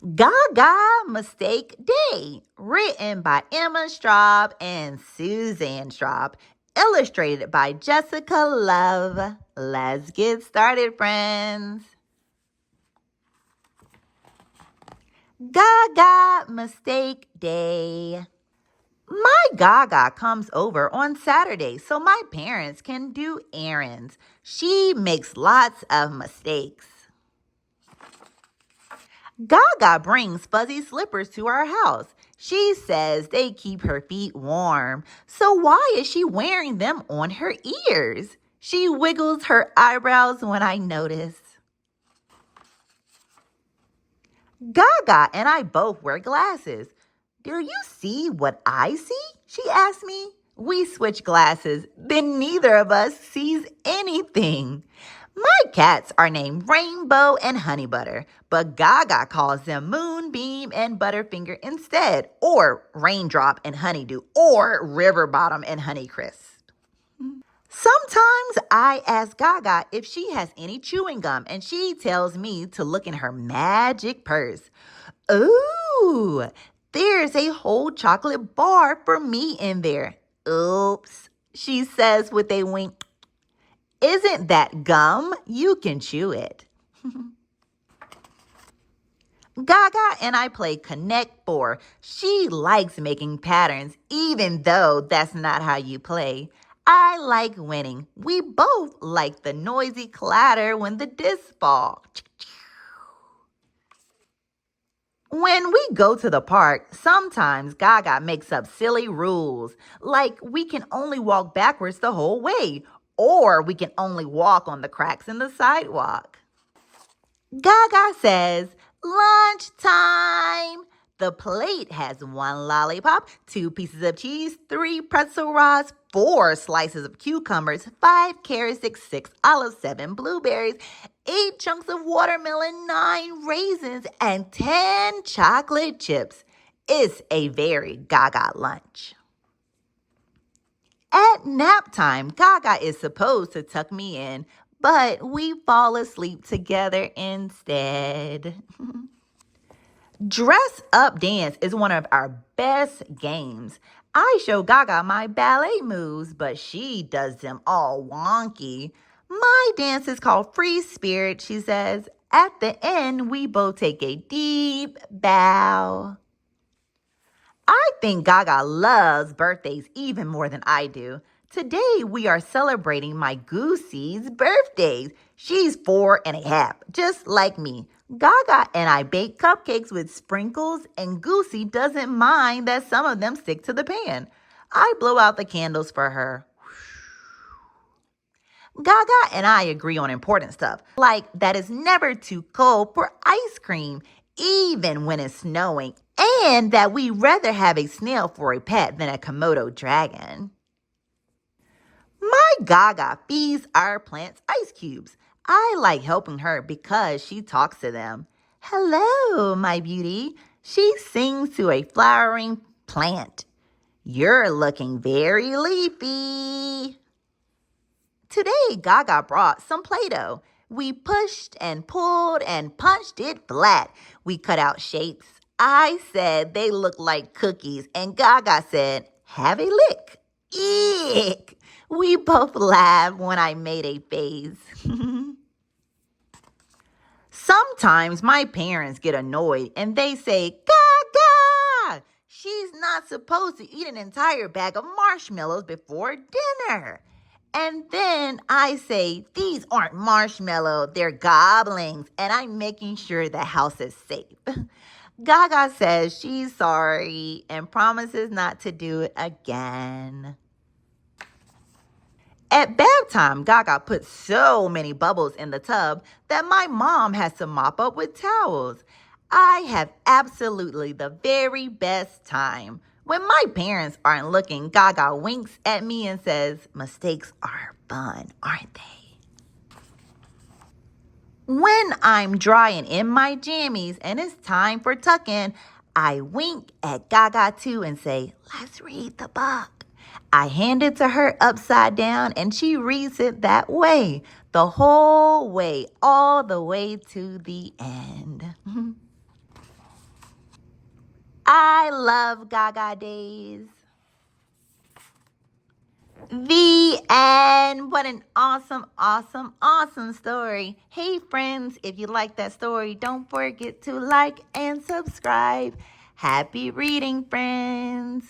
GAGA Mistake Day, written by Emma Straub and Suzanne Straub, illustrated by Jessica Love. Let's get started, friends. GAGA Mistake Day. My GAGA comes over on Saturday so my parents can do errands. She makes lots of mistakes. GAGA brings fuzzy slippers to our house. She says they keep her feet warm. So why is she wearing them on her ears? She wiggles her eyebrows when I notice. GAGA and I both wear glasses. Do you see what I see? She asked me. We switch glasses, then neither of us sees anything. My cats are named Rainbow and Honey Butter, but GAGA calls them Moonbeam and Butterfinger instead, or Raindrop and Honeydew, or River Bottom and Honeycrisp. Sometimes I ask GAGA if she has any chewing gum, and she tells me to look in her magic purse. Ooh, there's a whole chocolate bar for me in there. Oops, she says with a wink. Isn't that gum? You can chew it. GAGA and I play Connect 4. She likes making patterns, even though that's not how you play. I like winning. We both like the noisy clatter when the discs fall. When we go to the park, sometimes GAGA makes up silly rules, like we can only walk backwards the whole way, or we can only walk on the cracks in the sidewalk. GAGA says, lunchtime. The plate has 1 lollipop, 2 pieces of cheese, 3 pretzel rods, 4 slices of cucumbers, 5 carrot sticks, 6 olives, 7 blueberries, 8 chunks of watermelon, 9 raisins, and 10 chocolate chips. It's a very GAGA lunch. At nap time, GAGA is supposed to tuck me in, but we fall asleep together instead. Dress Up Dance is one of our best games. I show GAGA my ballet moves, but she does them all wonky. My dance is called Free Spirit, she says. At the end, we both take a deep bow. I think GAGA loves birthdays even more than I do. Today, we are celebrating my Goosey's birthday. She's 4.5, just like me. GAGA and I bake cupcakes with sprinkles, and Goosey doesn't mind that some of them stick to the pan. I blow out the candles for her. GAGA and I agree on important stuff, like that it's never too cold for ice cream, even when it's snowing, and that we rather have a snail for a pet than a Komodo dragon. My GAGA feeds our plants ice cubes. I like helping her because she talks to them. Hello, my beauty. She sings to a flowering plant. You're looking very leafy. Today, GAGA brought some Play-Doh. We pushed and pulled and punched it flat. We cut out shapes. I said they look like cookies, and GAGA said, have a lick. Eek! We both laughed when I made a face. Sometimes my parents get annoyed and they say, GAGA! She's not supposed to eat an entire bag of marshmallows before dinner. And then I say, these aren't marshmallows, they're goblins, and I'm making sure the house is safe. GAGA says she's sorry and promises not to do it again. At bedtime, GAGA put so many bubbles in the tub that my mom has to mop up with towels. I have absolutely the very best time. When my parents aren't looking, GAGA winks at me and says, mistakes are fun, aren't they? When I'm drying in my jammies and it's time for tuck-in, I wink at GAGA too and say, let's read the book. I hand it to her upside down and she reads it that way, the whole way, all the way to the end. I love Gaga days. The end. What an awesome, awesome, awesome story. Hey, friends, if you like that story, don't forget to like and subscribe. Happy reading, friends.